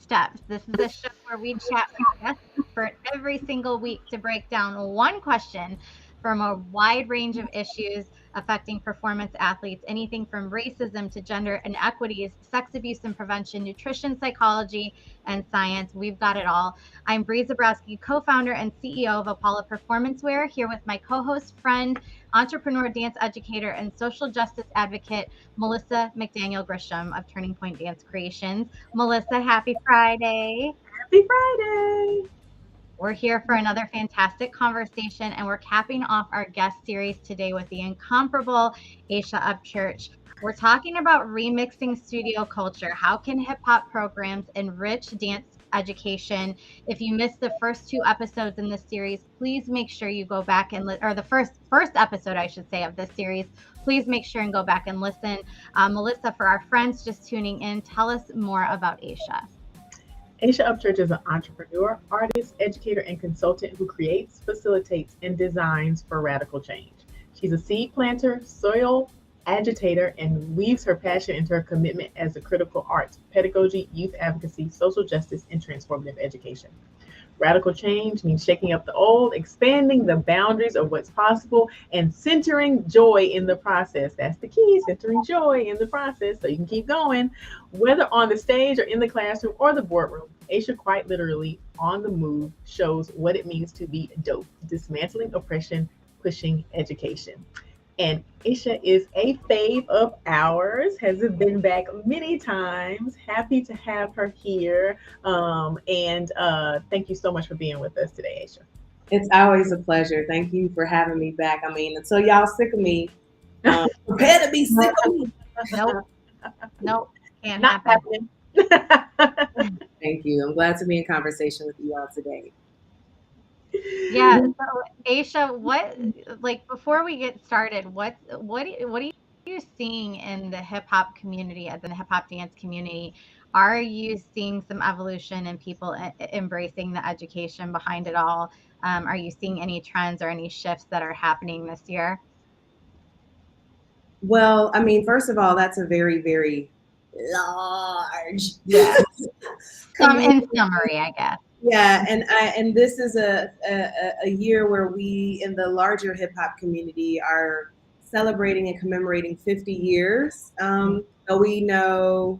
Steps. This is a show where we chat with guest experts every single week to break down one question from a wide range of issues affecting performance athletes, anything from racism to gender inequities, sex abuse and prevention, nutrition, psychology, and science. We've got it all. I'm Bree Zabrowski, co-founder and CEO of Apollo Performance Wear, here with my co-host, friend, entrepreneur, dance educator, and social justice advocate, Melissa McDaniel Grisham of Turning Point Dance Creations. Melissa, happy Friday. Happy Friday. We're here for another fantastic conversation, and we're capping off our guest series today with the incomparable Aisha Upchurch. We're talking about remixing studio culture. How can hip hop programs enrich dance education? If you missed the first two episodes in this series, please make sure you go back and or the first episode, I should say, of this series. Please make sure and go back and listen. Melissa, for our friends just tuning in, tell us more about Aisha. Aisha Upchurch is an entrepreneur, artist, educator, and consultant who creates, facilitates, and designs for radical change. She's a seed planter, soil agitator, and weaves her passion into her commitment as a critical arts, pedagogy, youth advocacy, social justice, and transformative education. Radical change means shaking up the old, expanding the boundaries of what's possible, and centering joy in the process. That's the key, centering joy in the process so you can keep going. Whether on the stage or in the classroom or the boardroom, Aisha quite literally on the move shows what it means to be dope, dismantling oppression, pushing education. And Isha is a fave of ours, has been back many times. Happy to have her here. And thank you so much for being with us today, Isha. It's always a pleasure. Thank you for having me back. I mean, until y'all sick of me, prepare to be sick of me. Nope. Nope. Can't Not happen. happening. Thank you. I'm glad to be in conversation with you all today. Yeah. So, Aisha, what like before we get started, what are you seeing in the hip hop community, as in the hip hop dance community? Are you seeing some evolution in people embracing the education behind it all? Are you seeing any trends or any shifts that are happening this year? Well, I mean, first of all, that's a very, very large Yeah. Some community. in summary, I guess. Yeah, and this is a year where we in the larger hip hop community are celebrating and commemorating 50 years. So we know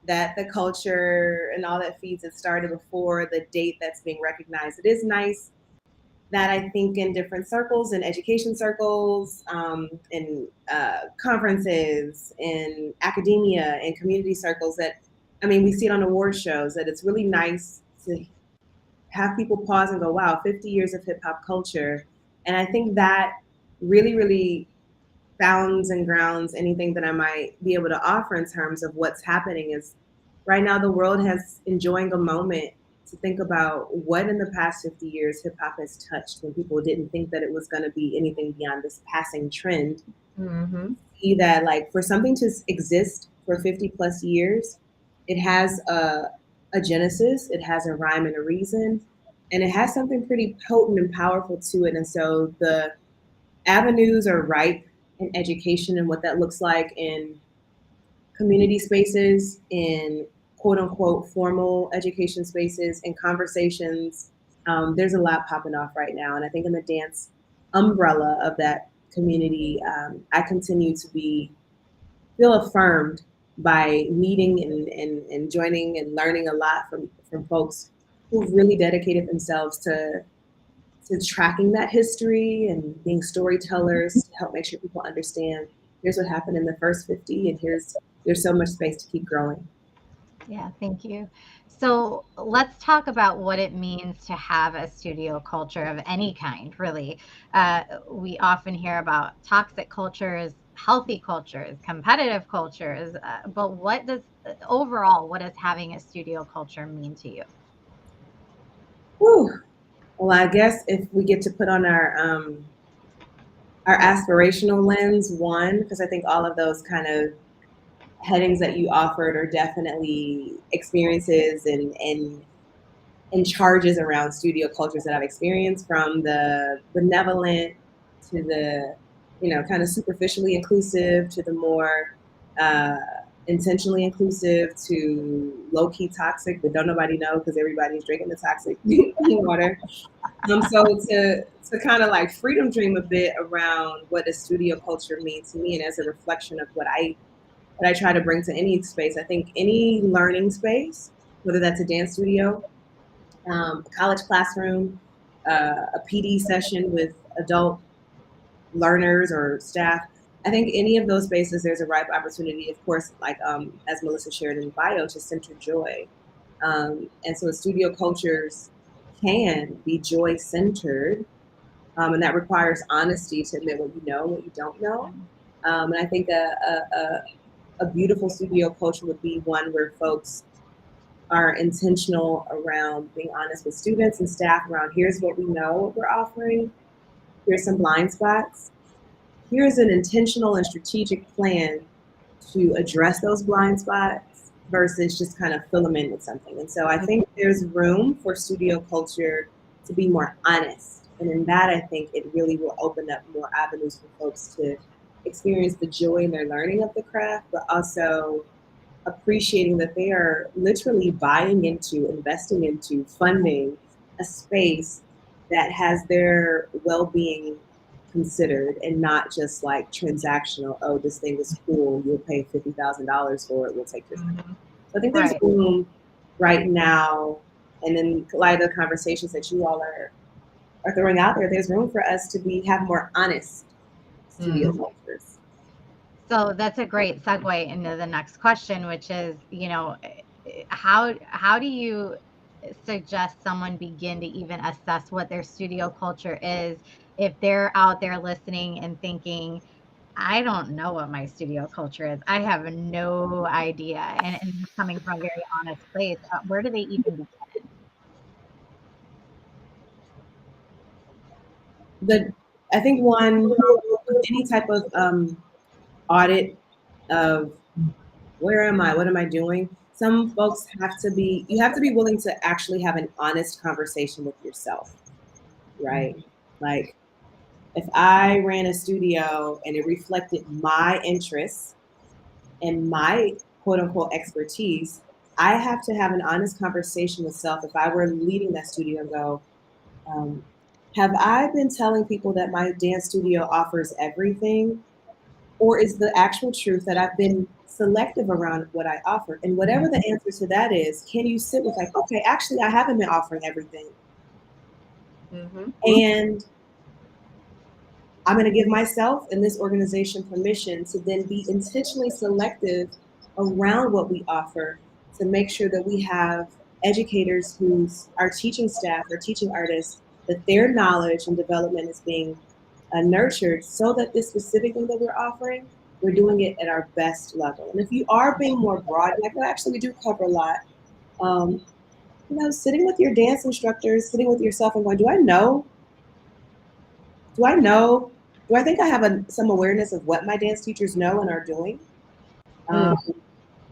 that the culture and all that feeds it started before the date that's being recognized. It is nice that I think in different circles, in education circles, in conferences, in academia, in community circles, that I mean, we see it on award shows, that it's really nice to have people pause and go, wow, 50 years of hip hop culture. And I think that really, really founds and grounds anything that I might be able to offer in terms of what's happening is right now the world has enjoying a moment to think about what in the past 50 years hip hop has touched when people didn't think that it was going to be anything beyond this passing trend. Mm-hmm. See that like for something to exist for 50 plus years, it has a genesis, it has a rhyme and a reason, and it has something pretty potent and powerful to it. And so the avenues are ripe in education and what that looks like in community spaces, in quote unquote formal education spaces, in conversations. There's a lot popping off right now. And I think in the dance umbrella of that community, I continue to feel affirmed by meeting and joining and learning a lot from folks who've really dedicated themselves to tracking that history and being storytellers to help make sure people understand here's what happened in the first 50 and there's so much space to keep growing. Yeah, thank you. So let's talk about what it means to have a studio culture of any kind, really. We often hear about toxic cultures, healthy cultures, competitive cultures, but overall, what does having a studio culture mean to you? Whew. Well, I guess if we get to put on our aspirational lens, one, because I think all of those kind of headings that you offered are definitely experiences and charges around studio cultures that I've experienced, from the benevolent to the kind of superficially inclusive to the more uh, intentionally inclusive to low-key toxic, but don't nobody know because everybody's drinking the toxic water. So to kind of like freedom dream a bit around what a studio culture means to me, and as a reflection of what I try to bring to any space. I think any learning space, whether that's a dance studio, a college classroom, a PD session with adult learners or staff. I think any of those spaces, there's a ripe opportunity, of course, like as Melissa shared in the bio, to center joy. And so studio cultures can be joy centered, and that requires honesty to admit what you know, what you don't know. And I think a beautiful studio culture would be one where folks are intentional around being honest with students and staff around here's what we know, what we're offering, here's some blind spots, here's an intentional and strategic plan to address those blind spots versus just kind of fill them in with something. And so I think there's room for studio culture to be more honest. And in that, I think it really will open up more avenues for folks to experience the joy in their learning of the craft, but also appreciating that they are literally buying into, investing into, funding a space that has their well-being considered and not just like transactional. Oh, this thing is cool. You'll pay $50,000 for it. We'll take your time. So I think there's room right now, and in light of the conversations that you all are throwing out there, there's room for us to have more honest studio cultures. So that's a great segue into the next question, which is, how do you suggest someone begin to even assess what their studio culture is if they're out there listening and thinking, I don't know what my studio culture is. I have no idea. And coming from a very honest place, where do they even begin? I think any type of audit of where am I, what am I doing? Some folks you have to be willing to actually have an honest conversation with yourself, right? Like if I ran a studio and it reflected my interests and my quote unquote expertise, I have to have an honest conversation with self if I were leading that studio and go, have I been telling people that my dance studio offers everything? Or is the actual truth that I've been selective around what I offer? And whatever the answer to that is, can you sit with like, okay, actually, I haven't been offering everything. And I'm going to give myself and this organization permission to then be intentionally selective around what we offer to make sure that we have educators our teaching staff, our teaching artists, that their knowledge and development is being nurtured so that this specific thing that we're offering, we're doing it at our best level. And if you are being more broad, like, well, actually, we do cover a lot. Sitting with your dance instructors, sitting with yourself and going, do I know? Do I think I have some awareness of what my dance teachers know and are doing?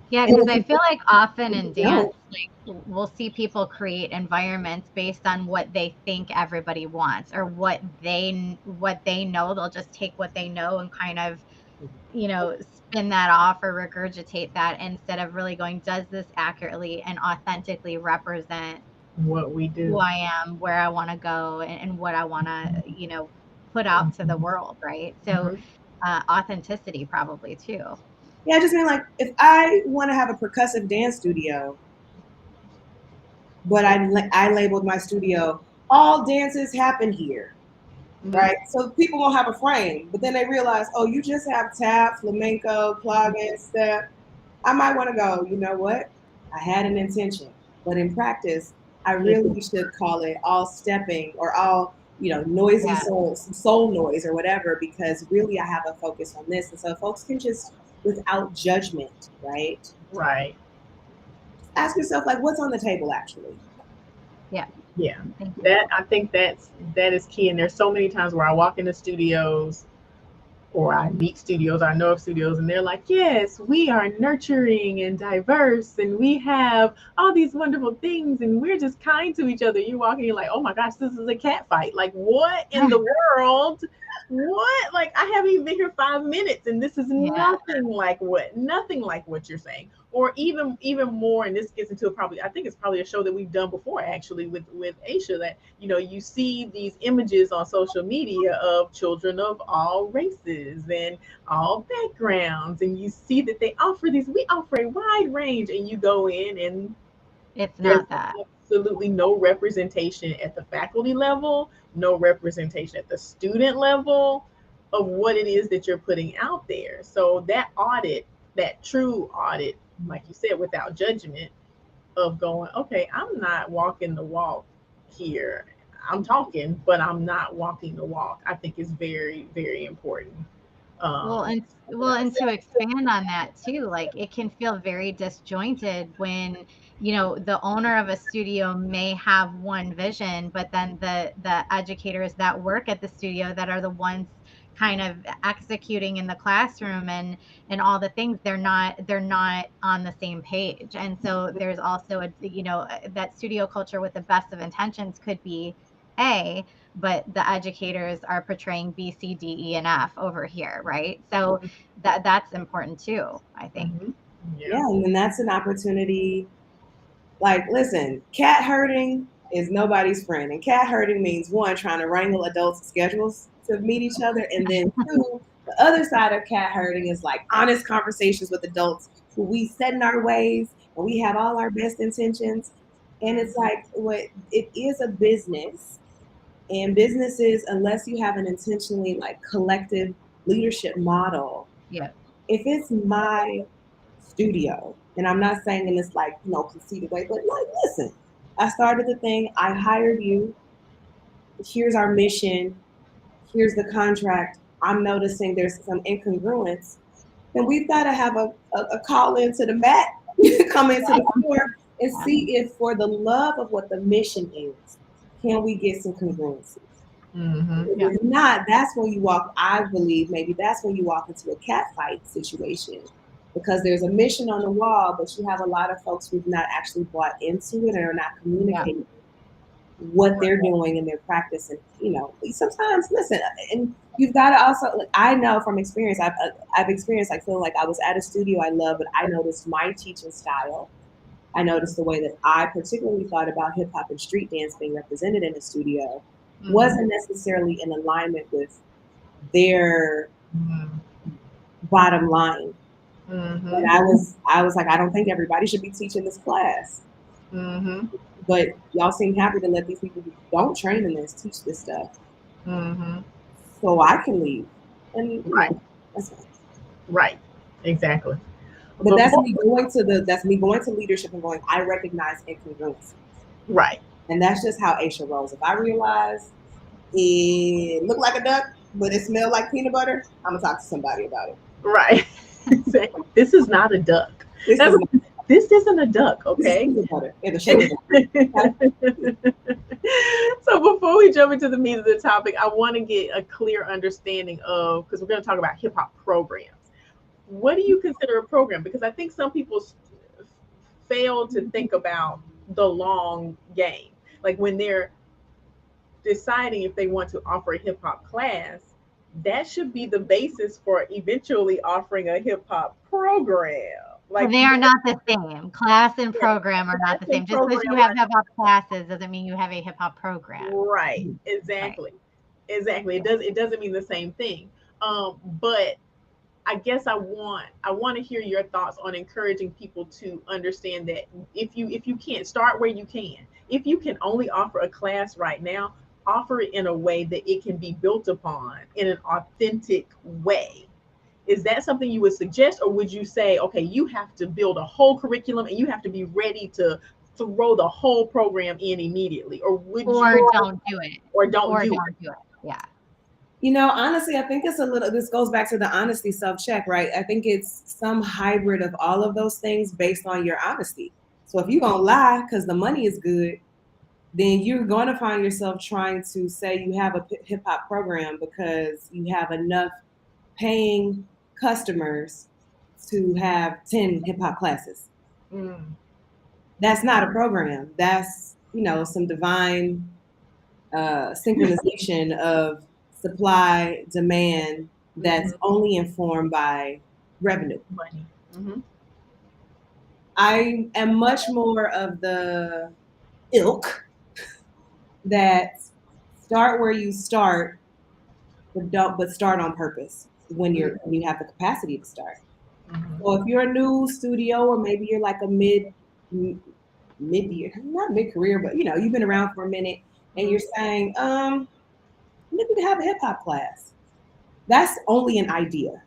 Yeah, because I feel like often in dance, like we'll see people create environments based on what they think everybody wants or what they know. They'll just take what they know and kind of, spin that off or regurgitate that instead of really going, does this accurately and authentically represent what we do, who I am, where I want to go, and what I want to, put out to the world, right? So authenticity probably too. Yeah, I just mean like if I want to have a percussive dance studio, but I labeled my studio, all dances happen here, right? So people won't have a frame, but then they realize, oh, you just have tap, flamenco, clog-in, step. I might want to go, you know what? I had an intention, but in practice, I really should call it all stepping or all, noisy soul noise or whatever, because really I have a focus on this. And so folks can just, without judgment, right? Right. Ask yourself, like, what's on the table actually? Yeah. Yeah. I think that is key. And there's so many times where I walk into studios or I meet studios, I know of studios, and they're like, yes, we are nurturing and diverse, and we have all these wonderful things, and we're just kind to each other. You walk in, you're like, oh my gosh, this is a cat fight. Like, what in the world what? Like, I haven't even been here 5 minutes, and this is Yeah. nothing like what you're saying, or even more. And this gets into probably, I think it's probably a show that we've done before, actually, with Aisha. That you see these images on social media of children of all races and all backgrounds, and you see that we offer a wide range, and you go in and It's there's not that. absolutely no representation at the faculty level, no representation at the student level of what it is that you're putting out there. So that audit, that true audit, like you said, without judgment, of going, okay, I'm not walking the walk here. I'm talking, but I'm not walking the walk, I think is very, very important. Well, Um, and to expand on that too, like it can feel very disjointed when, the owner of a studio may have one vision, but then the educators that work at the studio that are the ones kind of executing in the classroom and all the things, they're not on the same page. And so there's also that studio culture with the best of intentions could be A, but the educators are portraying B, C, D, E, and F over here, right? So that's important too, I think. mhm. Yeah. Yeah, and then that's an opportunity. Like, listen, cat herding is nobody's friend. And cat herding means one, trying to wrangle adults' schedules to meet each other. And then two, the other side of cat herding is like honest conversations with adults who we set in our ways and we have all our best intentions. And it's like what it is a business. And businesses, unless you have an intentionally like collective leadership model, Yeah. if it's my studio, and I'm not saying in this like, conceited way, but like, listen, I started the thing, I hired you, here's our mission, here's the contract. I'm noticing there's some incongruence. Then we've got to have a call into the mat, come into the floor and see if for the love of what the mission is, can we get some congruency? Mm-hmm. If it's not, that's when you walk, I believe maybe that's when you walk into a cat fight situation because there's a mission on the wall, but you have a lot of folks who've not actually bought into it and are not Yeah. communicating what they're doing in their practice. And, sometimes, listen, and you've got to also, like, I know from experience, I've experienced, I feel like I was at a studio I love, but I noticed my teaching style. I noticed the way that I particularly thought about hip hop and street dance being represented in the studio wasn't necessarily in alignment with their Mm-hmm. bottom line. Mm-hmm. And I was like, I don't think everybody should be teaching this class. Mm-hmm. But y'all seem happy to let these people who don't train in this teach this stuff. Mm-hmm. So I can leave. And Right. that's fine. Right. Exactly. But But that's me going to leadership and going, I recognize incongruency. right. And that's just how Aisha rolls. If I realize it looked like a duck, but it smelled like peanut butter, I'm gonna talk to somebody about it. Right. Exactly. This is not a duck. This That's, is this isn't a duck, this is okay? peanut butter in the shape of So before we jump into the meat of the topic, I want to get a clear understanding of, because we're going to talk about hip hop programs. What do you consider a program? Because I think some people fail to think about the long game. Like when they're deciding if they want to offer a hip hop class, that should be the basis for eventually offering a hip hop program. Well, Like, they are not the same. Class and yeah, program are not the class same. and Just because program you have hip hop classes doesn't mean you have a hip hop program. right, Right. exactly, exactly. It doesn't mean the same thing. But I guess I want to hear your thoughts on encouraging people to understand that if you can't start where you can, if you can only offer a class right now, offer it in a way that it can be built upon in an authentic way. Is that something you would suggest, or would you say, okay, you have to build a whole curriculum and you have to be ready to throw the whole program in immediately, or would you, Or don't do it. or don't Or do don't it? do it. Yeah. Honestly, I think it's a little, this goes back to the honesty self check, right? I think it's some hybrid of all of those things based on your honesty. So if you're going to lie because the money is good, then you're going to find yourself trying to say you have a hip hop program because you have enough paying customers to have 10 hip hop classes. Mm, That's not a program. That's, some divine synchronization of supply demand that's only informed by revenue. Money. I am much more of the ilk that start where you start, but start on purpose when you have the capacity to start. So if you're a new studio, or maybe you're like a mid-year, not mid-career, but you've been around for a minute, and you're saying, maybe we have a hip hop class. That's only an idea.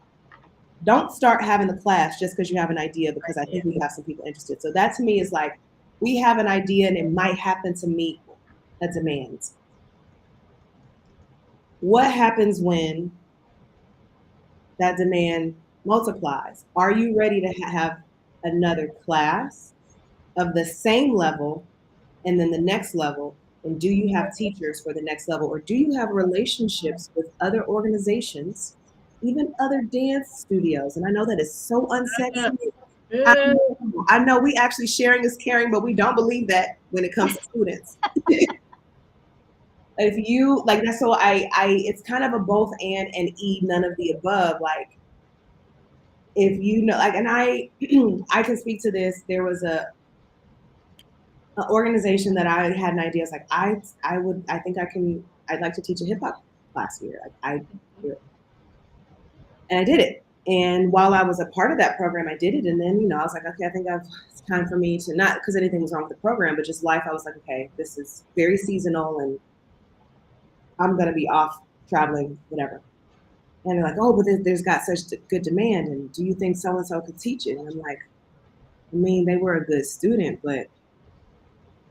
Don't start having the class just because you have an idea, because I think we have some people interested. So that to me is like, we have an idea and it might happen to meet a demand. What happens when that demand multiplies? Are you ready to have another class of the same level and then the next level? And do you have teachers for the next level? Or do you have relationships with other organizations, even other dance studios? And I know that is so unsexy. I know we actually sharing is caring, but we don't believe that when it comes to students. If you like, that's so it's kind of a both and E, none of the above. Like, if like, and I can speak to this. There was an organization that I had an idea. It's like, I'd like to teach a hip hop class here. And I did it. And while I was a part of that program, I did it. And then, I was like, okay, I think it's time for me to, not because anything was wrong with the program, but just life. I was like, okay, this is very seasonal and I'm going to be off traveling, whatever. And they're like, oh, but there's got such good demand. And do you think so-and-so could teach it? And I'm like, I mean, they were a good student, but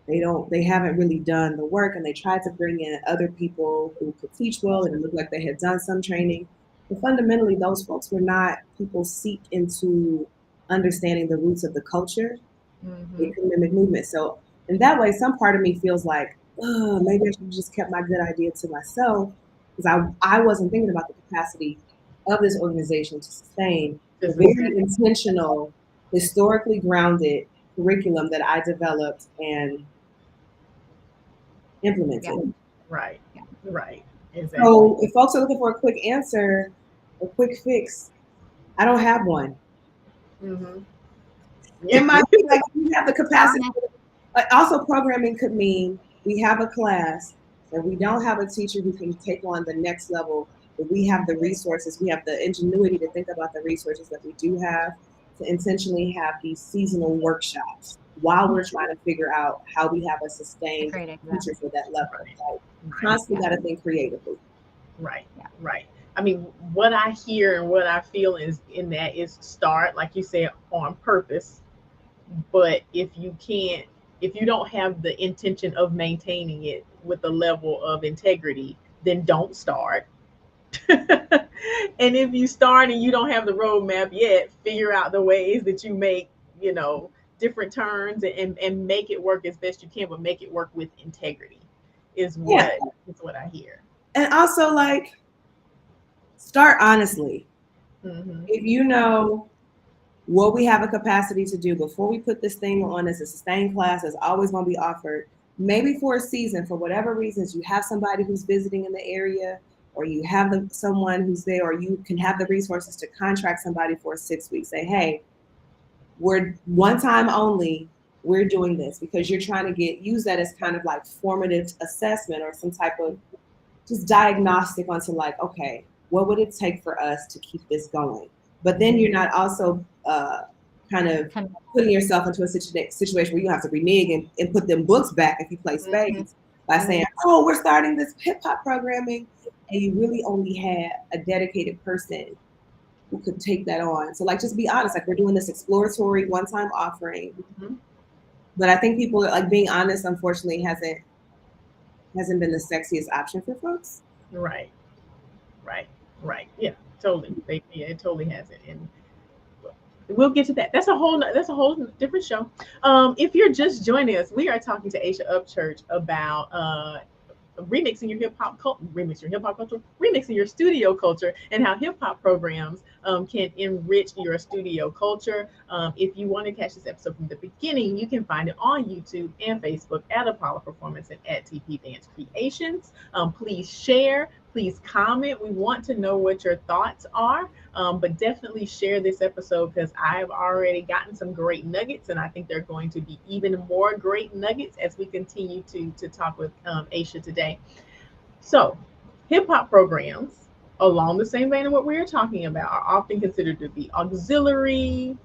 they haven't really done the work. And they tried to bring in other people who could teach well, and it looked like they had done some training. But fundamentally, those folks were not people seeped into understanding the roots of the culture, the economic movement. So in that way, some part of me feels like, oh, maybe I should have just kept my good idea to myself, because I wasn't thinking about the capacity of this organization to sustain the very intentional, historically grounded curriculum that I developed and implemented. Yeah. Right. Yeah. Right. Exactly. So if folks are looking for a quick answer, a quick fix, I don't have one. It might be like you have the capacity. Also, programming could mean we have a class and we don't have a teacher who can take on the next level, but we have the resources, we have the ingenuity to think about the resources that we do have to intentionally have these seasonal workshops while we're trying to figure out how we have a sustained future for that level. Like, constantly got to think creatively. Right. Yeah. Right. I mean, what I hear and what I feel is in that is start, like you said, on purpose. But if you don't have the intention of maintaining it with a level of integrity, then don't start. And if you start and you don't have the roadmap yet, figure out the ways that you make, different turns and make it work as best you can, but make it work with integrity is what I hear. And also, like, start honestly. If you know what we have a capacity to do before we put this thing on as a sustained class that's always going to be offered, maybe for a season, for whatever reasons, you have somebody who's visiting in the area, or you have someone who's there, or you can have the resources to contract somebody for 6 weeks. Say, hey, we're one time only, we're doing this, because you're trying to use that as kind of like formative assessment or some type of just diagnostic onto like, okay, what would it take for us to keep this going? But then you're not also kind of putting yourself into a situation where you have to renege and put them books back if you play spades by saying, oh, we're starting this hip hop programming, and you really only had a dedicated person who could take that on. So like, just be honest, like, we're doing this exploratory one-time offering. But I think people like being honest, unfortunately, hasn't been the sexiest option for folks. Right. Yeah, totally. It totally hasn't. And we'll get to that. That's a whole different show. If you're just joining us, we are talking to Aisha Upchurch about remixing your studio culture, and how hip hop programs can enrich your studio culture. If you want to catch this episode from the beginning, you can find it on YouTube and Facebook at Apollo Performance and at TP Dance Creations. Please share, please comment. We want to know what your thoughts are. But definitely share this episode because I've already gotten some great nuggets, and I think there are going to be even more great nuggets as we continue to talk with Aisha today. So, hip hop programs, along the same vein of what we are talking about, are often considered to be auxiliary.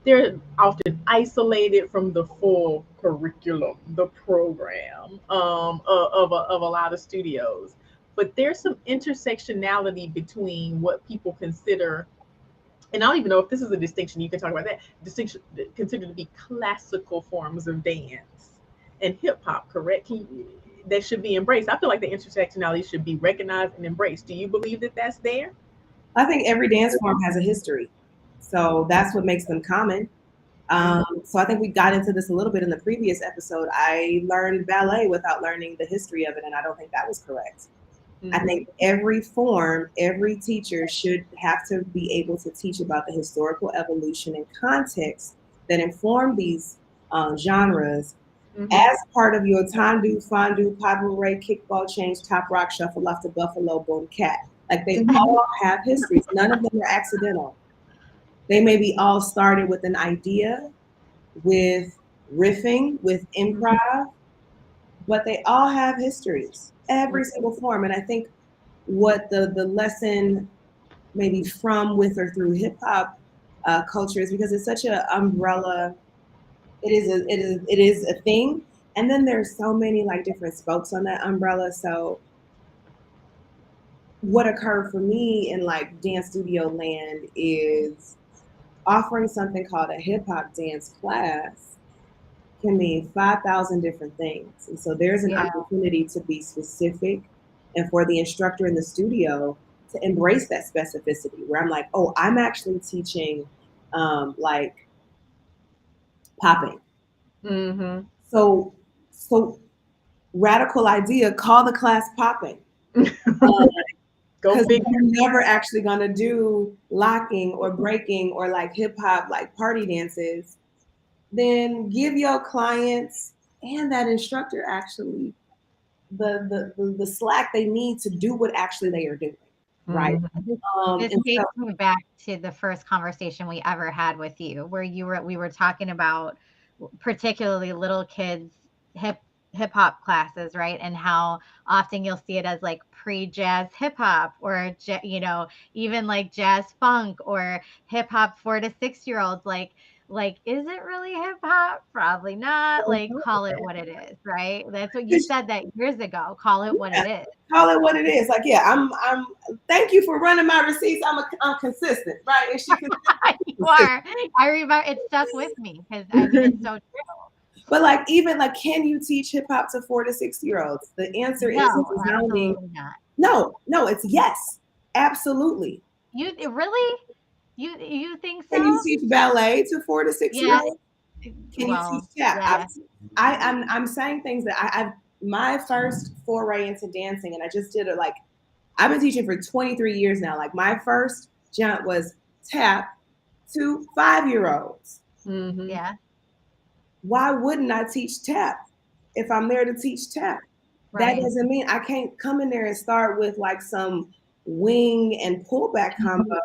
They're often isolated from the full curriculum, the program of a lot of studios. But there's some intersectionality between what people consider, and I don't even know if this is a distinction. You can talk about that distinction considered to be classical forms of dance and hip hop. Correct? That should be embraced. I feel like the intersectionality should be recognized and embraced. Do you believe that that's there? I think every dance form has a history, so that's what makes them common. So I think we got into this a little bit in the previous episode. I learned ballet without learning the history of it, and I don't think that was correct. I think every form, every teacher should have to be able to teach about the historical evolution and context that inform these genres as part of your tandu, fondue, pabouré, kickball, change, top rock, shuffle off the buffalo, boom, cat. Like they all have histories. None of them are accidental. They may be all started with an idea, with riffing, with improv, but they all have histories, every single form. And I think what the lesson maybe from, with, or through hip hop culture is because it's such an umbrella. It is a thing, and then there's so many like different spokes on that umbrella. So what occurred for me in like dance studio land is offering something called a hip hop dance class can mean 5,000 different things. And so there's an opportunity to be specific and for the instructor in the studio to embrace that specificity where I'm like, oh, I'm actually teaching like popping. So radical idea, call the class popping. Because we're never actually going to do locking or breaking or like hip hop, like party dances. Then give your clients and that instructor actually the slack they need to do what actually they are doing, right? This takes me back to the first conversation we ever had with you, where we were talking about particularly little kids hip hop classes, right? And how often you'll see it as like pre-jazz hip hop or even like jazz funk or hip hop 4 to 6 year olds. Like, is it really hip hop? Probably not. Like, call it what it is, right? That's what you said that years ago. Call it what it is. Call it what it is. Like, yeah, I'm. Thank you for running my receipts. I'm consistent, right? And she you are. I remember it stuck with me because I mean it's so true. But like, even like, can you teach hip hop to 4 to 6 year olds? The answer is absolutely not. No, it's yes, absolutely. You really? You think so? Can you teach ballet to 4 to 6 year olds? Can you teach tap? Yeah. I'm saying things that I've my first foray into dancing, and I just did it. Like, I've been teaching for 23 years now. Like, my first jump was tap to 5-year-olds. Yeah. Why wouldn't I teach tap if I'm there to teach tap? Right. That doesn't mean I can't come in there and start with like some wing and pullback combo.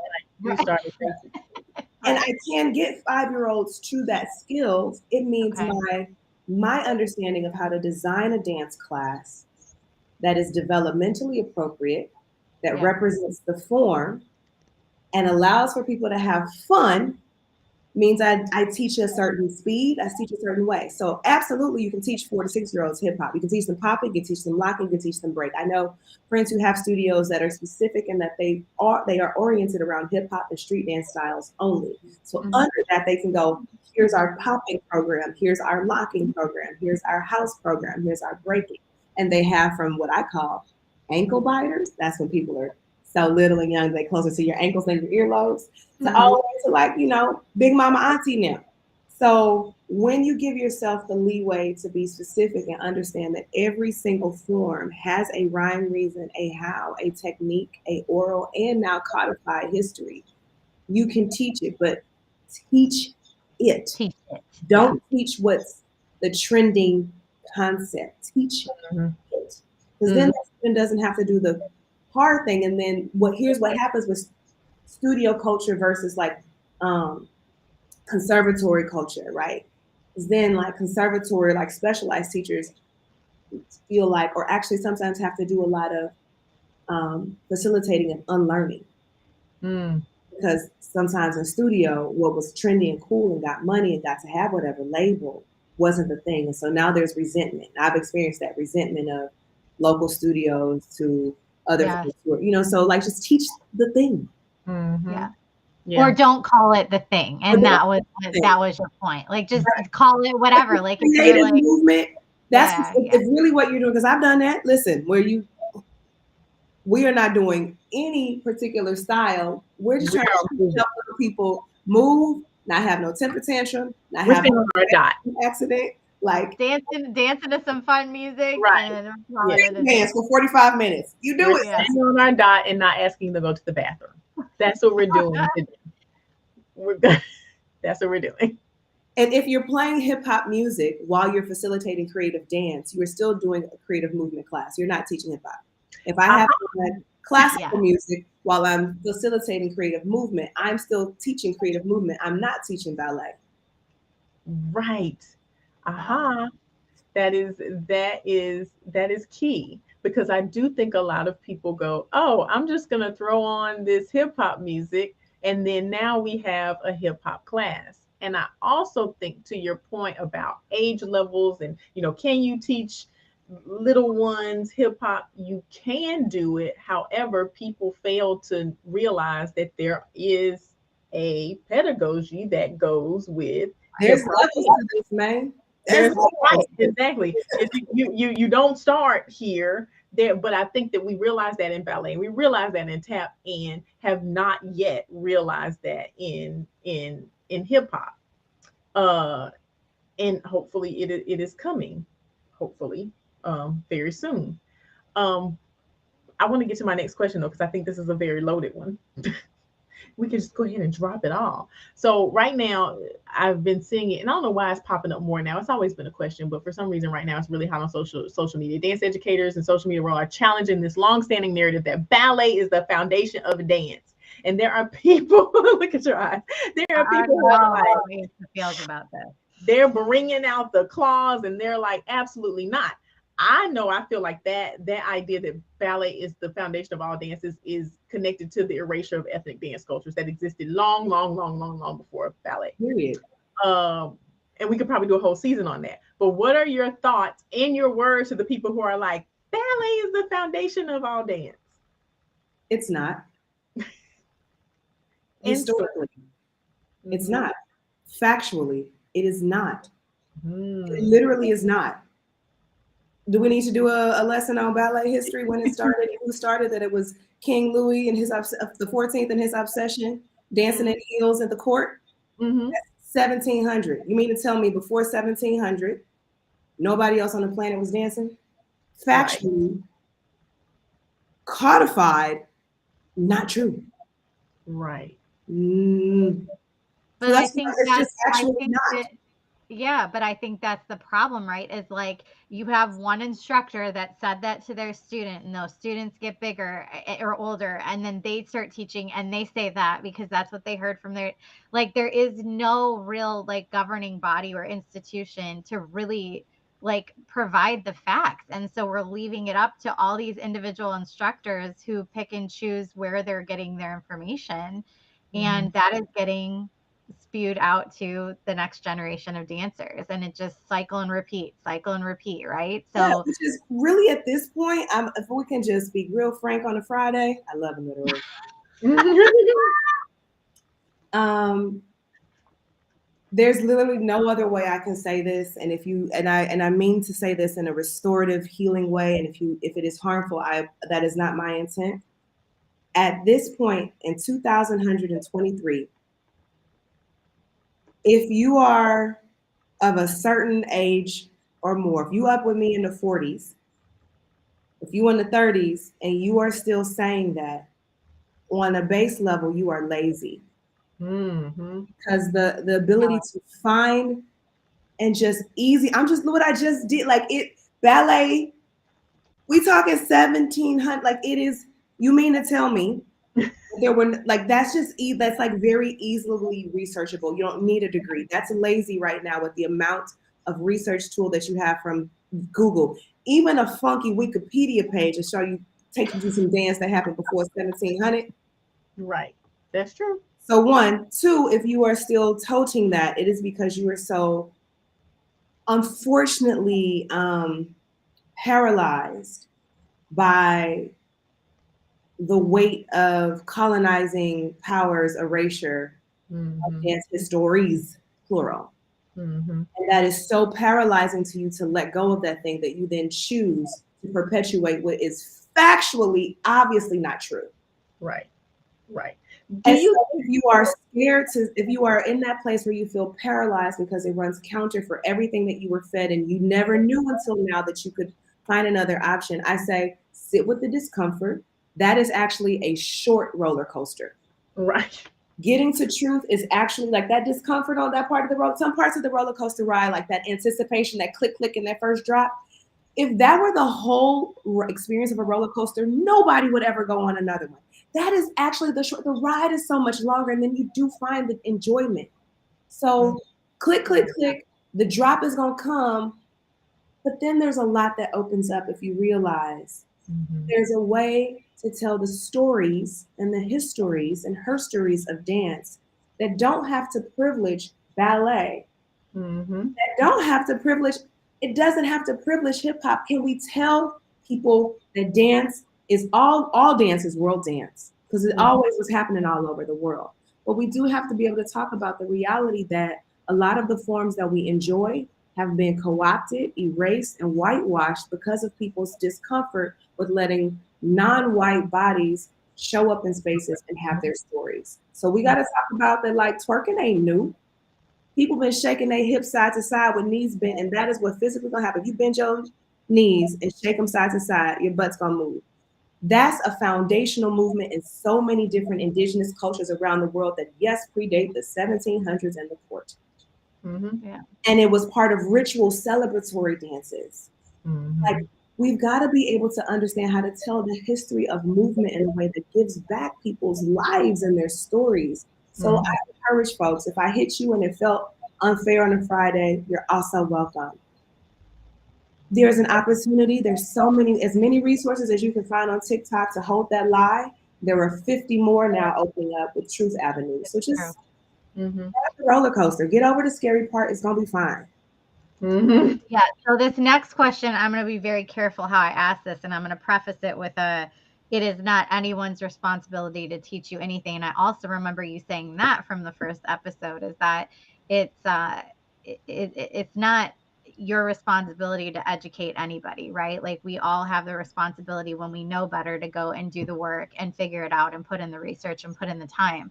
And I can get 5-year-olds to that skill. It means my understanding of how to design a dance class that is developmentally appropriate, that represents the form, and allows for people to have fun means I teach a certain speed, I teach a certain way. So absolutely, you can teach 4 to 6-year-olds hip hop. You can teach them popping, you can teach them locking, you can teach them break. I know friends who have studios that are specific in that they are oriented around hip hop and street dance styles only. So under that, they can go, here's our popping program, here's our locking program, here's our house program, here's our breaking. And they have from what I call ankle biters. That's when people are so little and young, they closer to your ankles than your earlobes, to all the way to like, Big Mama Auntie now. So when you give yourself the leeway to be specific and understand that every single form has a rhyme, reason, a how, a technique, a oral, and now codified history, you can teach it, but teach it. Teach it. Don't teach what's the trending concept. Teach Mhm. it. Because then that student doesn't have to do the hard thing. And then here's what happens with studio culture versus like conservatory culture, right? Because then like conservatory, like specialized teachers feel like, or actually sometimes have to do a lot of facilitating and unlearning. Mm. Because sometimes in studio, what was trendy and cool and got money and got to have whatever label wasn't the thing. And so now there's resentment. I've experienced that resentment of local studios to other folks who are, so like just teach the thing. Mm-hmm. Yeah. Yeah. Or don't call it the thing. And that was your point. Like just call it whatever. Like if you're creative like movement, that's it's really what you're doing. Because I've done that. Listen, we are not doing any particular style. We're just trying to help people move, not have no temper tantrum, not have no accident, like dancing to some fun music, right? And dance for 45 minutes. You do it. Standing on our dot and not asking to go to the bathroom. That's what we're doing. That's what we're doing. And if you're playing hip hop music while you're facilitating creative dance, you are still doing a creative movement class. You're not teaching hip hop. If I have classical music while I'm facilitating creative movement, I'm still teaching creative movement. I'm not teaching ballet. Right. Aha. That is key, because I do think a lot of people go, oh, I'm just going to throw on this hip hop music. And then now we have a hip hop class. And I also think, to your point about age levels and, can you teach little ones hip hop? You can do it. However, people fail to realize that there is a pedagogy that goes with there's levels to this, man. Right, exactly. You don't start here there, but I think that we realize that in ballet, we realize that in tap, and have not yet realized that in hip hop. And hopefully it is coming, hopefully, very soon. I want to get to my next question though, because I think this is a very loaded one. We can just go ahead and drop it all. So right now, I've been seeing it, and I don't know why it's popping up more now. It's always been a question, but for some reason right now it's really hot on social media. Dance educators and social media world are challenging this long-standing narrative that ballet is the foundation of dance. And there are people, look at your eyes. There are people who are like, feels about this. They're bringing out the claws, and they're like, absolutely not. I feel like that idea that ballet is the foundation of all dances is connected to the erasure of ethnic dance cultures that existed long before ballet. Period. And we could probably do a whole season on that. But what are your thoughts and your words to the people who are like, ballet is the foundation of all dance? It's not. Historically, it's not. Factually, it is not. It literally is not. Do we need to do a lesson on ballet history, when it started, who started that? It was King Louis and the 14th and his obsession, dancing in heels at the court. 1700. You mean to tell me before 1700, nobody else on the planet was dancing? Factually, codified, not true. Right. But so I think that's actually not. Yeah, but I think that's the problem, right? Is like you have one instructor that said that to their student, and those students get bigger or older, and then they start teaching and they say that because that's what they heard from their, like, there is no real like governing body or institution to really like provide the facts. And so we're leaving it up to all these individual instructors who pick and choose where they're getting their information. And that is getting spewed out to the next generation of dancers, and it just cycle and repeat, right? So yeah, which is really, at this point, if we can just be real frank on a Friday, I love alliteration. There's literally no other way I can say this, and I mean to say this in a restorative, healing way, and if it is harmful, that is not my intent. At this point in 2123, if you are of a certain age or more, if you up with me in the 40s, if you in the 30s and you are still saying that, on a base level, you are lazy. Mm-hmm. Because the ability to find and just easy, I'm just what I just did. Like it ballet, we talking 1700, like it is, you mean to tell me there were like that's just that's like very easily researchable. You don't need a degree. That's lazy right now with the amount of research tool that you have from Google. Even a funky Wikipedia page will show you, take you to some dance that happened before 1700. Right. That's true. So one, two, if you are still toting that, it is because you are so unfortunately paralyzed by the weight of colonizing powers erasure of Mm-hmm. dance histories, plural. Mm-hmm. And that is so paralyzing to you to let go of that thing that you then choose to perpetuate what is factually, obviously not true. Right. Right. Do And you so if you are scared to, if you are in that place where you feel paralyzed because it runs counter for everything that you were fed and you never knew until now that you could find another option, I say sit with the discomfort. That is actually a short roller coaster. right? Getting to truth is actually like that discomfort on that part of the road. Some parts of the roller coaster ride, like that anticipation, that click, click in that first drop. If that were the whole experience of a roller coaster, nobody would ever go on another one. That is actually the short. The ride is so much longer, and then you do find the enjoyment. So, click, click, click. The drop is gonna come, but then there's a lot that opens up if you realize Mm-hmm. there's a way to tell the stories and the histories and herstories of dance that don't have to privilege ballet, Mm-hmm. that don't have to privilege, it doesn't have to privilege hip hop. Can we tell people that dance is all dance is world dance? Because it always was happening all over the world. But we do have to be able to talk about the reality that a lot of the forms that we enjoy have been co-opted, erased, and whitewashed because of people's discomfort with letting non-white bodies show up in spaces and have their stories. So we got to talk about that. Like twerking ain't new. People been shaking their hips side to side with knees bent, and that is what physically gonna happen. You bend your knees and shake them side to side, your butt's gonna move. That's a foundational movement in so many different indigenous cultures around the world that yes, predate the 1700s and the 1400s. Mm-hmm. Yeah. And it was part of ritual celebratory dances. Mm-hmm. Like we've got to be able to understand how to tell the history of movement in a way that gives back people's lives and their stories. So I encourage folks, if I hit you and it felt unfair on a Friday, you're also welcome. There's an opportunity. There's so many, as many resources as you can find on TikTok to hold that lie. There are 50 more now opening up with Truth Avenues. So True. just Mm-hmm. the roller coaster. Get over the scary part. It's gonna be fine. Mm-hmm. Yeah. So this next question, I'm going to be very careful how I ask this, and I'm going to preface it with it is not anyone's responsibility to teach you anything. And I also remember you saying that from the first episode is that it's it's not your responsibility to educate anybody, right? Like we all have the responsibility when we know better to go and do the work and figure it out and put in the research and put in the time.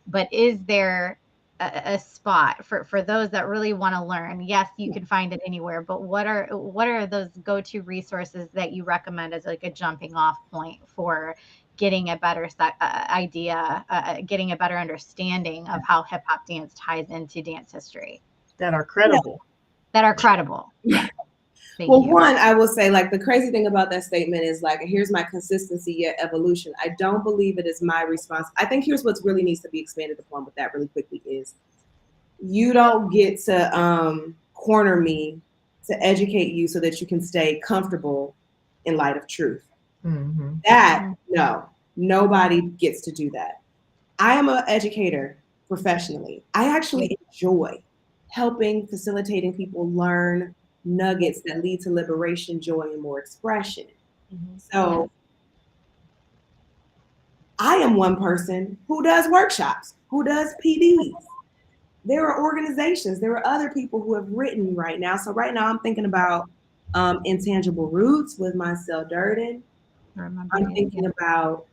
But is there a spot for those that really want to learn? Yes, you can find it anywhere, but what are those go-to resources that you recommend as like a jumping off point for getting a better idea, getting a better understanding of how hip hop dance ties into dance history That are credible. that are credible? Yeah. Thank Well, you. one, I will say, like, the crazy thing about that statement is, like, here's my consistency yet evolution. I don't believe it is my response. I think here's what's really needs to be expanded upon with that really quickly is you don't get to corner me to educate you so that you can stay comfortable in light of truth. Mm-hmm. That, no, nobody gets to do that. I am an educator professionally. I actually enjoy helping, facilitating people learn nuggets that lead to liberation, joy, and more expression. So I am one person who does workshops, who does PDs. There are organizations, there are other people who have written right now. So right now I'm thinking about Intangible Roots with Marcel Durden. I'm thinking about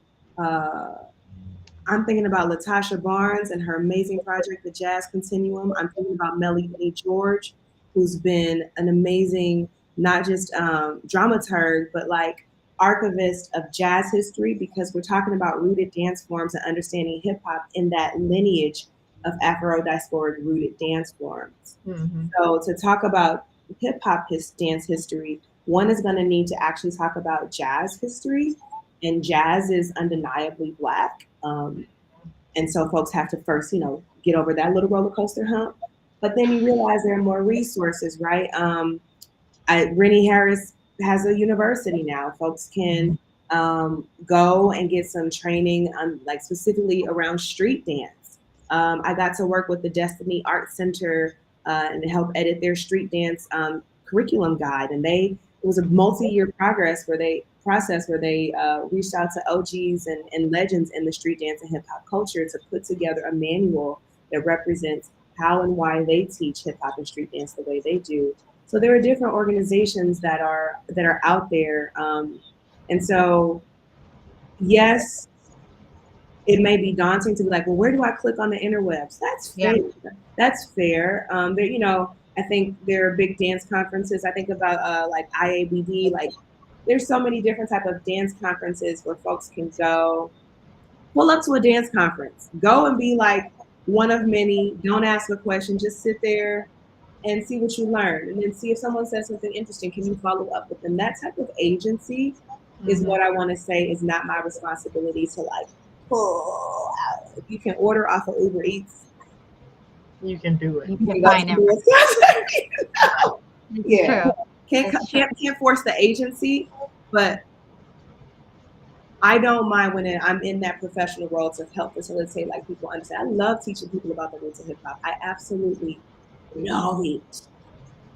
I'm thinking about Latasha Barnes and her amazing project, The Jazz Continuum. I'm thinking about Melanie George, who's been an amazing, not just dramaturg, but like archivist of jazz history, because we're talking about rooted dance forms and understanding hip hop in that lineage of Afro diasporic rooted dance forms. Mm-hmm. So to talk about hip hop dance history, one is going to need to actually talk about jazz history, and jazz is undeniably black. And so folks have to first, get over that little roller coaster hump. But then you realize there are more resources, right? Rennie Harris has a university now. Folks can go and get some training, like specifically around street dance. I got to work with the Destiny Art Center and help edit their street dance curriculum guide, and it was a multi-year process where they reached out to OGs and legends in the street dance and hip hop culture to put together a manual that represents how and why they teach hip hop and street dance the way they do. So there are different organizations that are out there, and so yes, it may be daunting to be like, well, where do I click on the interwebs? That's Yeah. fair. That's fair. I think there are big dance conferences. I think about like IABD. Like, there's so many different type of dance conferences where folks can go. Pull up to a dance conference. Go and be like one of many. Don't ask a question. Just sit there and see what you learn, and then see if someone says something interesting. Can you follow up with them? That type of agency is what I want to say is not my responsibility to like pull out. If you can order off of Uber Eats, You can do it. You you can can go find to it. the concert. It's Yeah. true. Can't, It's true. can't force the agency, but I don't mind when I'm in that professional role to help facilitate, like, people understand. I love teaching people about the roots of hip hop. I absolutely love it.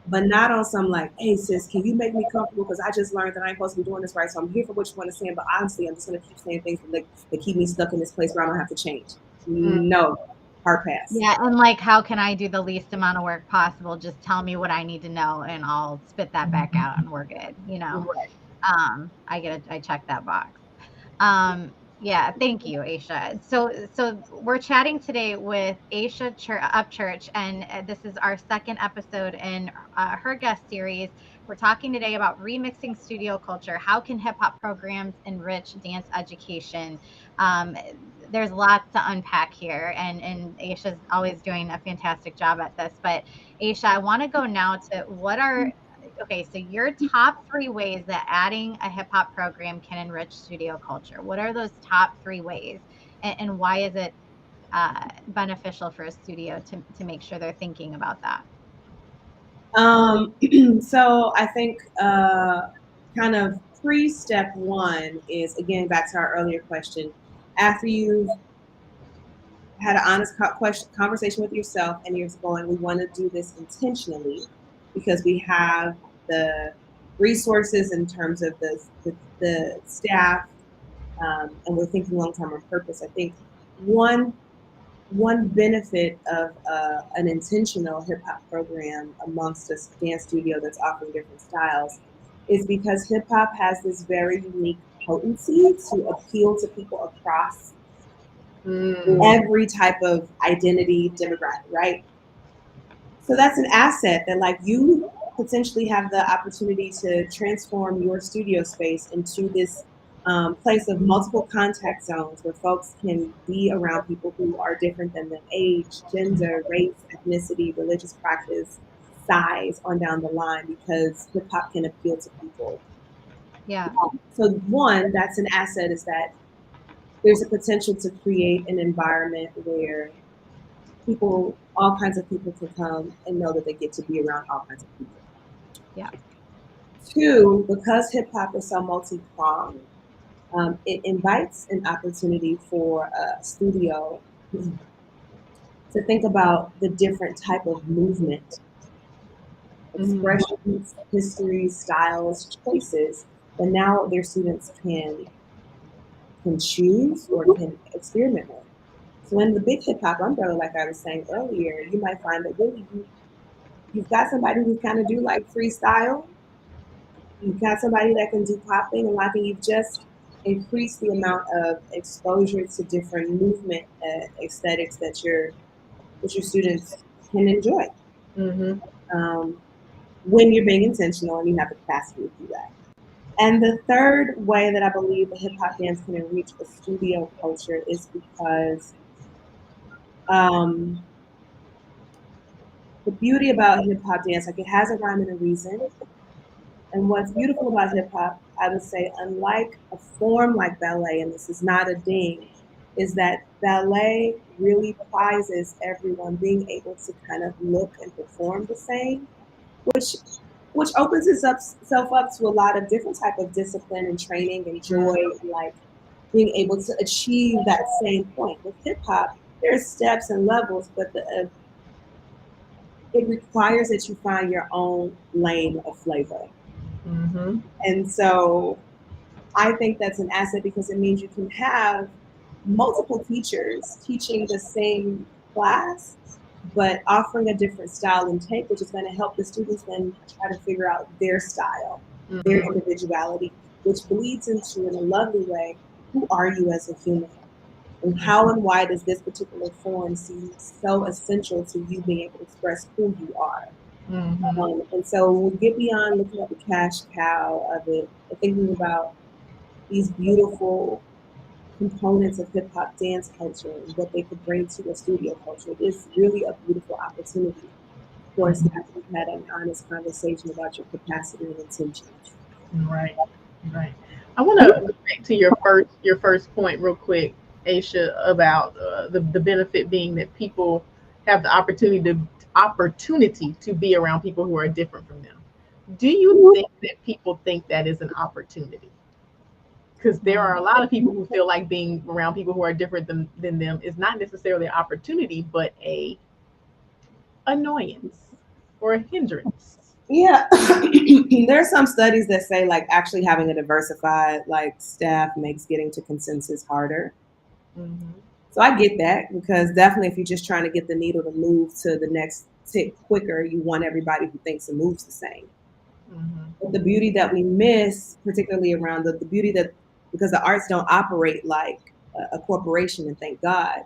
But not on some like, hey sis, can you make me comfortable? Because I just learned that I ain't supposed to be doing this right. So I'm here for what you want to say, but honestly, I'm just gonna keep saying things that keep me stuck in this place where I don't have to change. No, hard pass. Yeah, and like, how can I do the least amount of work possible? Just tell me what I need to know, and I'll spit that back out, and we're good. Right. I check that box. Yeah, thank you, Aisha. So we're chatting today with Aisha Upchurch, and this is our second episode in her guest series. We're talking today about remixing studio culture. How can hip hop programs enrich dance education? Um, there's lots to unpack here, and Aisha's always doing a fantastic job at this. But Aisha, I want to go now to what are okay, so your top 3 ways that adding a hip hop program can enrich studio culture. What are those top 3 ways, and why is it beneficial for a studio to make sure they're thinking about that? So I think kind of pre-step one is, again, back to our earlier question. After you've had an honest conversation with yourself and you're going, we want to do this intentionally because we have the resources in terms of the staff, and we're thinking long term on purpose. I think one benefit of an intentional hip hop program amongst a dance studio that's offering different styles is because hip hop has this very unique potency to appeal to people across every type of identity demographic, right? So that's an asset that, like, you potentially have the opportunity to transform your studio space into this place of multiple contact zones where folks can be around people who are different than them: age, gender, race, ethnicity, religious practice, size, on down the line, because hip hop can appeal to people. Yeah. So one, that's an asset, is that there's a potential to create an environment where all kinds of people can come and know that they get to be around all kinds of people. Yeah. Two, because hip hop is so multi-pronged, it invites an opportunity for a studio to think about the different type of movement, expressions, histories, styles, choices that now their students can choose or can experiment with. So in the big hip hop umbrella, like I was saying earlier, you might find that really you've got somebody who kind of do like freestyle. You've got somebody that can do popping and locking. You've just increase the amount of exposure to different movement aesthetics that your students can enjoy Mm-hmm. um, when you're being intentional and you have the capacity to do that. And the third way that I believe the hip hop dance can enrich a studio culture is because um, the beauty about hip hop dance, like it has a rhyme and a reason. And what's beautiful about hip hop, I would say, unlike a form like ballet, and this is not a ding, is that ballet really prizes everyone being able to kind of look and perform the same, which which opens itself up to a lot of different type of discipline and training and joy and like being able to achieve that same point. With hip hop, there's steps and levels, but it requires that you find your own lane of flavor. Mm-hmm. And so I think that's an asset because it means you can have multiple teachers teaching the same class, but offering a different style and take, which is going to help the students then try to figure out their style, their Mm-hmm. individuality, which bleeds into, in a lovely way, who are you as a human? And how and why does this particular form seem so essential to you being able to express who you are? Mm-hmm. And so when we get beyond looking at the cash cow of it, and thinking about these beautiful components of hip hop dance culture and what they could bring to a studio culture, it is really a beautiful opportunity for us to actually have an honest conversation about your capacity and intentions. Right, right. I want to go back to your first point real quick, Aisha, about the benefit being that people have the opportunity to be around people who are different from them. Do you think that people think that is an opportunity? Because there are a lot of people who feel like being around people who are different than them is not necessarily an opportunity, but a annoyance or a hindrance. Yeah, there are some studies that say like actually having a diversified like staff makes getting to consensus harder. Mm-hmm. So I get that because definitely if you're just trying to get the needle to move to the next tick quicker, you want everybody who thinks it moves the same. Mm-hmm. But the beauty that we miss, particularly around the beauty that because the arts don't operate like a corporation, and thank God,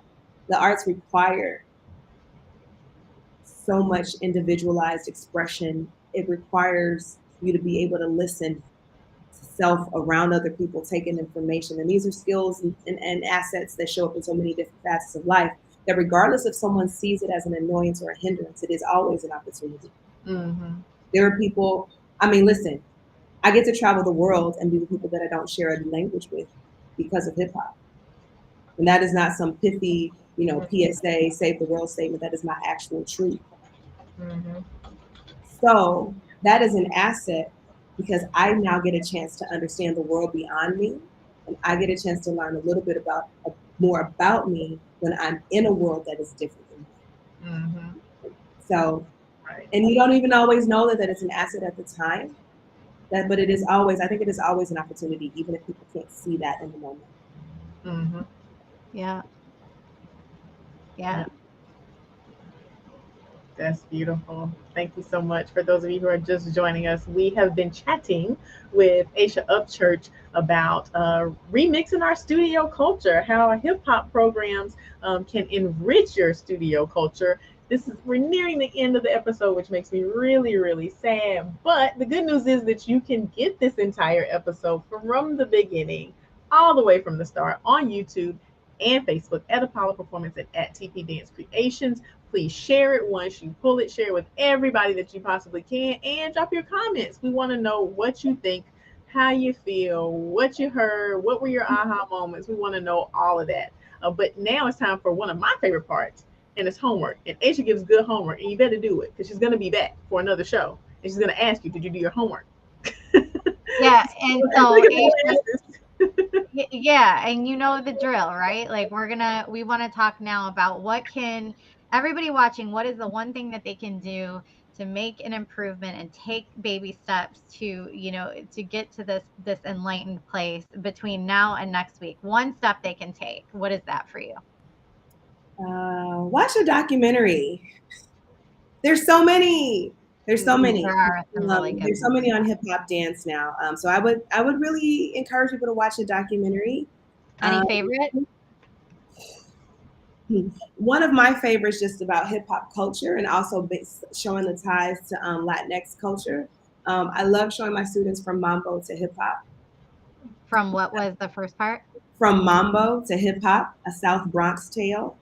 the arts require so much individualized expression. It requires you to be able to listen to self around other people, taking information. And these are skills and assets that show up in so many different facets of life that regardless if someone sees it as an annoyance or a hindrance, it is always an opportunity. Mm-hmm. There are people, I mean, listen, I get to travel the world and be with people that I don't share a language with because of hip hop. And that is not some pithy, PSA, save the world statement. That is my actual truth. Mm-hmm. So that is an asset because I now get a chance to understand the world beyond me. And I get a chance to learn a little bit about more about me when I'm in a world that is different than me. Mm-hmm. So, Right. and you don't even always know that it's an asset at the time. But it is always, I think it is always an opportunity, even if people can't see that in the moment. Mm-hmm. Yeah. Yeah. Yeah. That's beautiful. Thank you so much. For those of you who are just joining us, we have been chatting with Aisha Upchurch about remixing our studio culture, how hip hop programs can enrich your studio culture. We're nearing the end of the episode, which makes me really, really sad. But the good news is that you can get this entire episode from the beginning, all the way from the start on YouTube and Facebook at Apollo Performance and at TP Dance Creations. Please share it once you pull it, share it with everybody that you possibly can, and drop your comments. We want to know what you think, how you feel, what you heard, what were your aha moments. We want to know all of that. But now it's time for one of my favorite parts, and it's homework. And Aisha gives good homework, and you better do it because she's going to be back for another show, and she's going to ask you, "Did you do your homework?" Yeah. And so, Aisha, So, yeah, and you know the drill, right? Like we want to talk now about what can everybody watching, what is the one thing that they can do to make an improvement and take baby steps to, to get to this enlightened place between now and next week. One step they can take. What is that for you? Watch a documentary. There's so many. There's so many. There are some really good There's so ones. many on Hip Hop Dance now. So I would really encourage people to watch the documentary. Any Um, favorite? One of my favorites just about hip hop culture and also showing the ties to Latinx culture. I love showing my students from mambo to hip hop. From what was the first part? From mambo to hip hop, a South Bronx tale.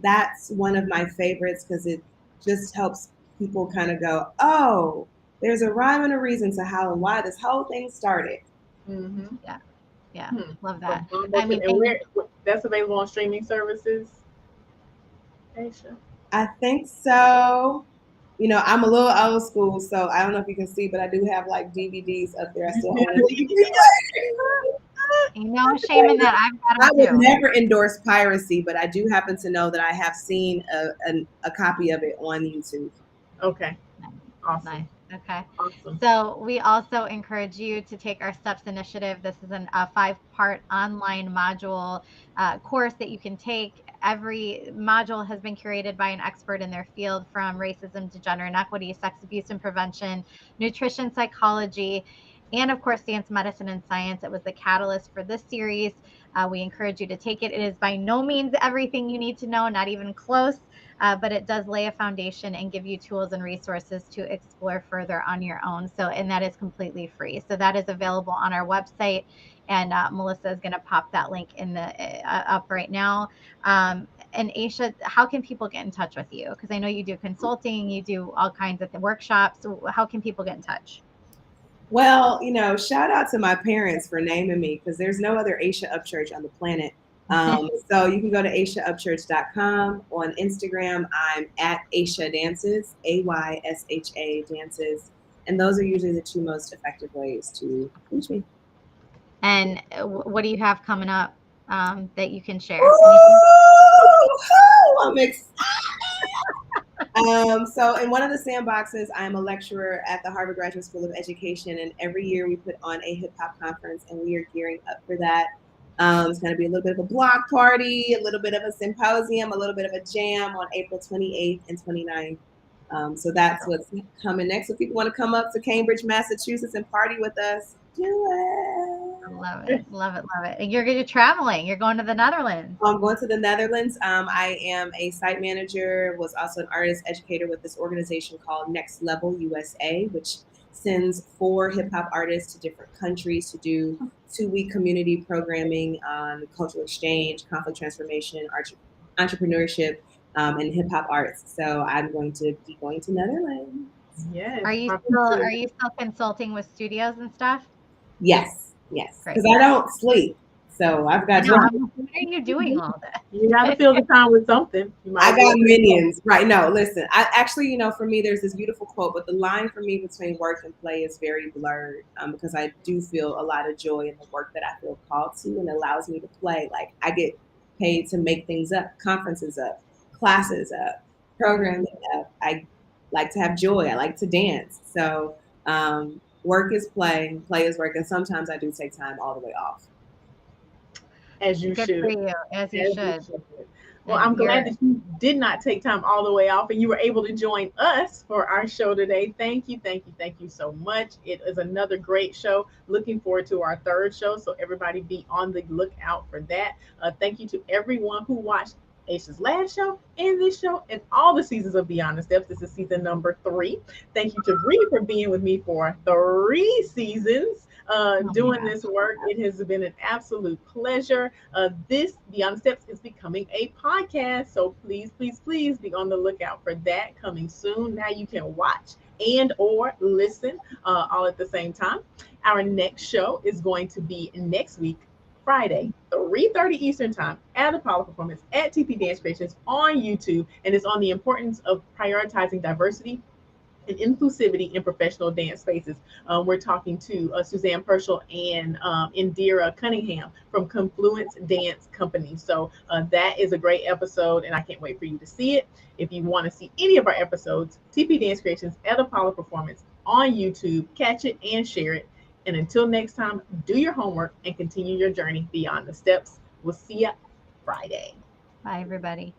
That's one of my favorites because it just helps people kind of go, oh, there's a rhyme and a reason to how and why this whole thing started. Mm-hmm. Yeah, love that. I mean, and where that's available on streaming services, Aisha? I think so. You know, I'm a little old school, so I don't know if you can see, but I do have like DVDs up there. I still own a DVD. No shame in that. I've got I them would too. never endorse piracy, but I do happen to know that I have seen a copy of it on YouTube. Okay. Awesome. Nice. Okay. Awesome. So we also encourage you to take our STEPS initiative. This is a 5-part online module course that you can take. Every module has been curated by an expert in their field, from racism to gender inequity, sex abuse and prevention, nutrition psychology, and of course, dance medicine and science. It was the catalyst for this series. We encourage you to take it. It is by no means everything you need to know, not even close. But it does lay a foundation and give you tools and resources to explore further on your own. So, and that is completely free. So that is available on our website. And Melissa is going to pop that link in the up right now. And Aisha, how can people get in touch with you? Because I know you do consulting, you do all kinds of workshops. So how can people get in touch? Well, you know, shout out to my parents for naming me because there's no other Aisha Upchurch on the planet. So you can go to AishaUpchurch.com. On Instagram, I'm at Aisha Dances, AYSHA Dances. And those are usually the two most effective ways to reach me. And what do you have coming up that you can share? I'm excited. So in one of the sandboxes, I'm a lecturer at the Harvard Graduate School of Education. And every year we put on a hip hop conference and we are gearing up for that. It's going to be a little bit of a block party, a little bit of a symposium, a little bit of a jam on April 28th and 29th. So that's what's coming next. So if people want to come up to Cambridge, Massachusetts and party with us, do it. Love it. Love it. Love it. And you're traveling. You're going to the Netherlands. I'm going to the Netherlands. I am a site manager, was also an artist educator with this organization called Next Level USA, which sends 4 hip hop artists to different countries to do 2-week community programming on cultural exchange, conflict transformation, entrepreneurship, and hip hop arts. So I'm going to be going to Netherlands. Yes. Are you still consulting with studios and stuff? Yes, because I don't sleep. So I've got what are you doing all day? You got to fill the time with something. I got minions. Right. No, listen, I actually, you know, for me, there's this beautiful quote, but the line for me between work and play is very blurred because I do feel a lot of joy in the work that I feel called to and allows me to play. Like I get paid to make things up, conferences up, classes up, programming up. I like to have joy. I like to dance. So work is play is work. And sometimes I do take time all the way off. As you Good should. For you, as you should. Well, I'm glad that you did not take time all the way off and you were able to join us for our show today. Thank you so much. It is another great show. Looking forward to our 3rd show. So everybody be on the lookout for that. Thank you to everyone who watched Aisha's last show and this show and all the seasons of Beyond the Steps. This is season number 3. Thank you to Bree for being with me for 3 seasons. Doing this work. It has been an absolute pleasure. This Beyond the Steps is becoming a podcast. So please be on the lookout for that coming soon. Now you can watch and or listen all at the same time. Our next show is going to be next week, Friday, 3:30 Eastern Time at Apollo Performance at TP Dance Creations on YouTube. And it's on the importance of prioritizing diversity and inclusivity in professional dance spaces. We're talking to Suzanne Purcell and Indira Cunningham from Confluence Dance Company. So that is a great episode, and I can't wait for you to see it. If you want to see any of our episodes, TP Dance Creations at Apollo Performance on YouTube. Catch it and share it. And until next time, do your homework and continue your journey beyond the steps. We'll see you Friday. Bye, everybody.